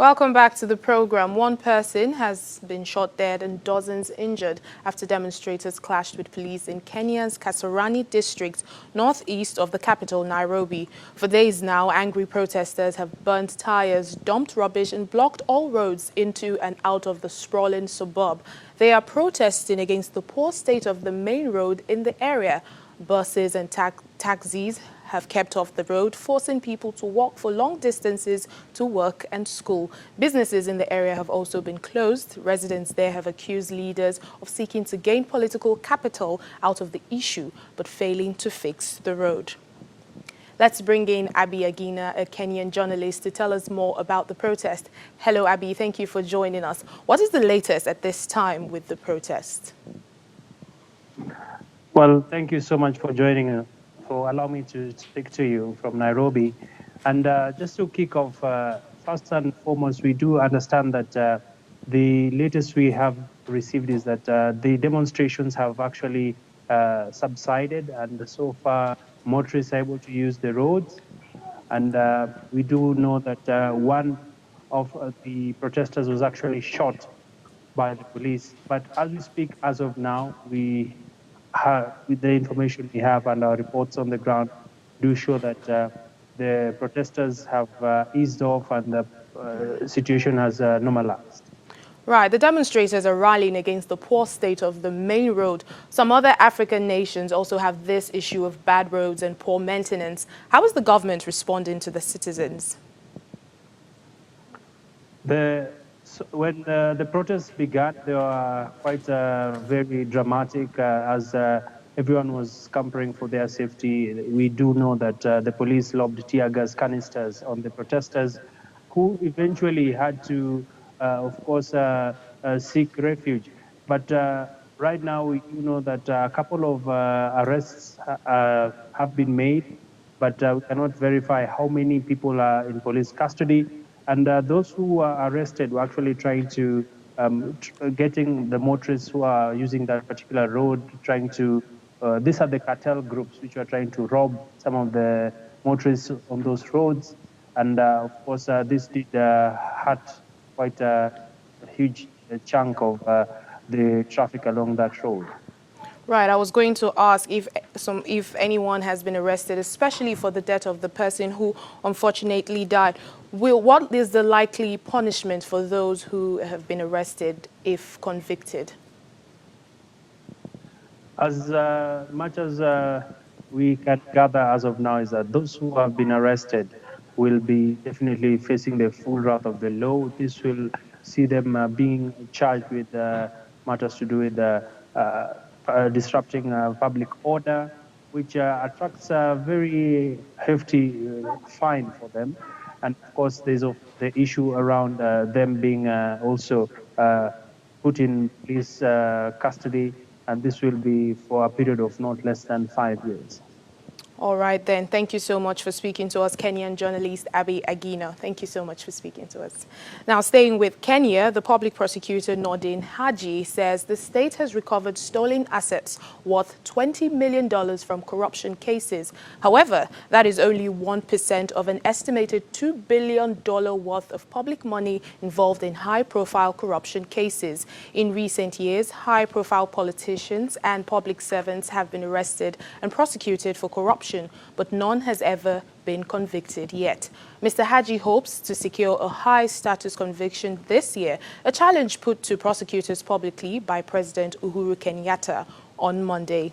Welcome back to the program. One person has been shot dead and dozens injured after demonstrators clashed with police in Kenya's Kasarani district, northeast of the capital, Nairobi. For days now, angry protesters have burnt tires, dumped rubbish and blocked all roads into and out of the sprawling suburb. They are protesting against the poor state of the main road in the area. Buses and taxis have kept off the road, forcing people to walk for long distances to work and school. Businesses in the area have also been closed. Residents there have accused leaders of seeking to gain political capital out of the issue, but failing to fix the road. Let's bring in Abby Agina, a Kenyan journalist, to tell us more about the protest. Hello, Abby. Thank you for joining us. What is the latest at this time with the protest? Well, thank you so much for joining us. Allow me to speak to you from Nairobi. And just to kick off, first and foremost, we do understand that the latest we have received is that the demonstrations have actually subsided, and so far motorists are able to use the roads. And we do know that one of the protesters was actually shot by the police. But as we speak, as of now, with the information we have and our reports on the ground do show that the protesters have eased off and the situation has normalized. Right, the demonstrators are rallying against the poor state of the main road. Some other African nations also have this issue of bad roads and poor maintenance. How is the government responding to the citizens? When the protests began, they were quite very dramatic as everyone was scampering for their safety. We do know that the police lobbed tear gas canisters on the protesters, who eventually had to, of course, seek refuge. But right now, we do know that a couple of arrests have been made, but we cannot verify how many people are in police custody. And those who were arrested were actually trying to, getting the motorists who are using that particular road, trying to, these are the cartel groups which are trying to rob some of the motorists on those roads. And of course, this did hurt quite a huge chunk of the traffic along that road. Right, I was going to ask if anyone has been arrested, especially for the death of the person who unfortunately died. What is the likely punishment for those who have been arrested if convicted? As much as we can gather as of now is that those who have been arrested will be definitely facing the full wrath of the law. This will see them being charged with matters to do with disrupting public order, which attracts a very hefty fine for them. And of course, there's the issue around them being also put in police custody, and this will be for a period of not less than 5 years. All right, then. Thank you so much for speaking to us, Kenyan journalist Abby Agina. Thank you so much for speaking to us. Now, staying with Kenya, the public prosecutor Nordin Haji says the state has recovered stolen assets worth $20 million from corruption cases. However, that is only 1% of an estimated $2 billion worth of public money involved in high-profile corruption cases. In recent years, high-profile politicians and public servants have been arrested and prosecuted for corruption, but none has ever been convicted yet. Mr. Haji hopes to secure a high-status conviction this year, a challenge put to prosecutors publicly by President Uhuru Kenyatta on Monday.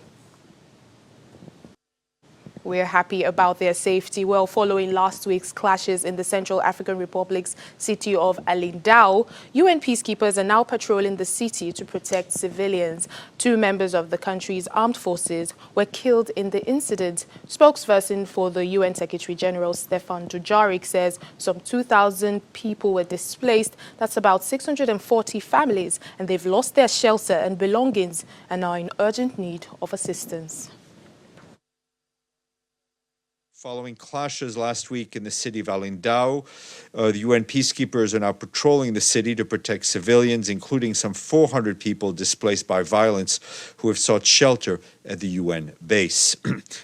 We're happy about their safety. Well, following last week's clashes in the Central African Republic's city of Alindao, UN peacekeepers are now patrolling the city to protect civilians. 2 members of the country's armed forces were killed in the incident. Spokesperson for the UN Secretary General Stefan Dujarric says some 2,000 people were displaced. That's about 640 families, and they've lost their shelter and belongings and are in urgent need of assistance. Following clashes last week in the city of Alindao, the UN peacekeepers are now patrolling the city to protect civilians, including some 400 people displaced by violence who have sought shelter at the UN base.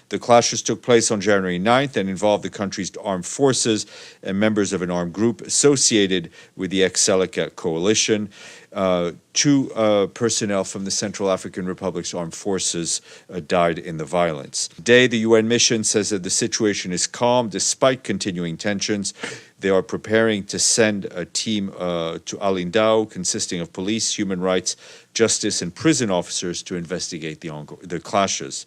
The clashes took place on January 9th and involved the country's armed forces and members of an armed group associated with the ex-Seleka coalition. Two personnel from the Central African Republic's armed forces died in the violence. Today, the UN mission says that the situation is calm despite continuing tensions. They are preparing to send a team to Alindao consisting of police, human rights, justice, and prison officers to investigate the clashes.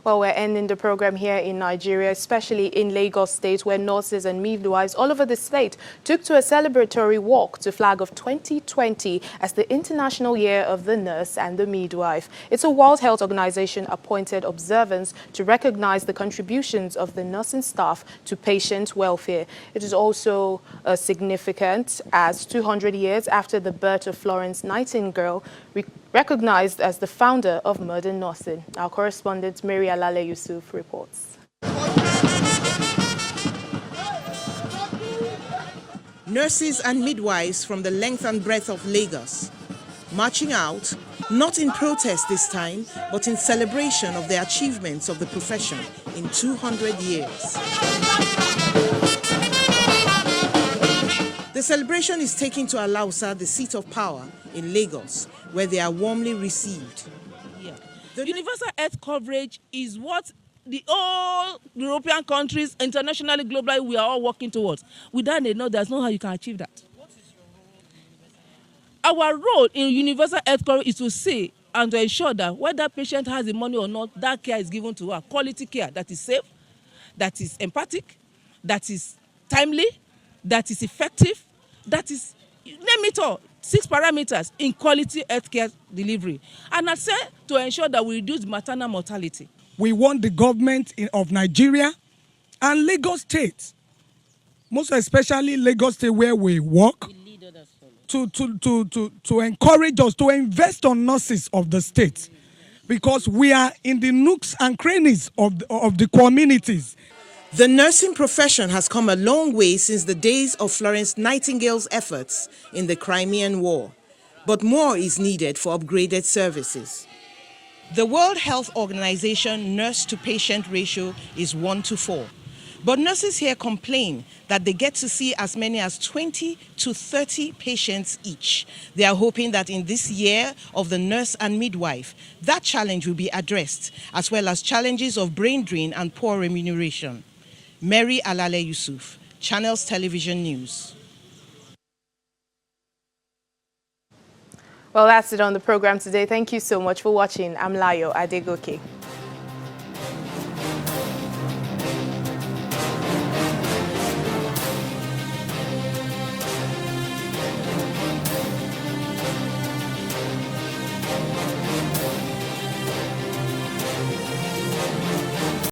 Well, we're ending the program here in Nigeria, especially in Lagos State, where nurses and midwives all over the state took to a celebratory walk to flag off 2020 as the International Year of the Nurse and the Midwife. It's a World Health Organization appointed observance to recognize the contributions of the nursing staff to patient welfare. It is also significant as 200 years after the birth of Florence Nightingale, recognized as the founder of modern nursing. Our correspondent Mary Alale Yusuf reports. Nurses and midwives from the length and breadth of Lagos, marching out, not in protest this time, but in celebration of the achievements of the profession in 200 years. The celebration is taken to Alausa, the seat of power in Lagos, where they are warmly received. Yeah. The universal health coverage is what the all European countries, internationally, globally, we are all working towards. Without a know, there's no how you can achieve that. Our role in universal health coverage is to see and to ensure that whether patient has the money or not, that care is given to her. Quality care that is safe, that is empathic, that is timely, that is effective, that is, name it all, 6 parameters in quality healthcare delivery. And I said to ensure that we reduce maternal mortality. We want the government of Nigeria and Lagos State, most especially Lagos State where we work, to encourage us to invest on nurses of the state, because we are in the nooks and crannies of the communities. The nursing profession has come a long way since the days of Florence Nightingale's efforts in the Crimean War, but more is needed for upgraded services. The World Health Organization nurse-to-patient ratio is 1:4, but nurses here complain that they get to see as many as 20 to 30 patients each. They are hoping that in this year of the nurse and midwife, that challenge will be addressed, as well as challenges of brain drain and poor remuneration. Mary Alale Yusuf, Channels Television News. Well, that's it on the program today. Thank you so much for watching. I'm Layo Adegoke.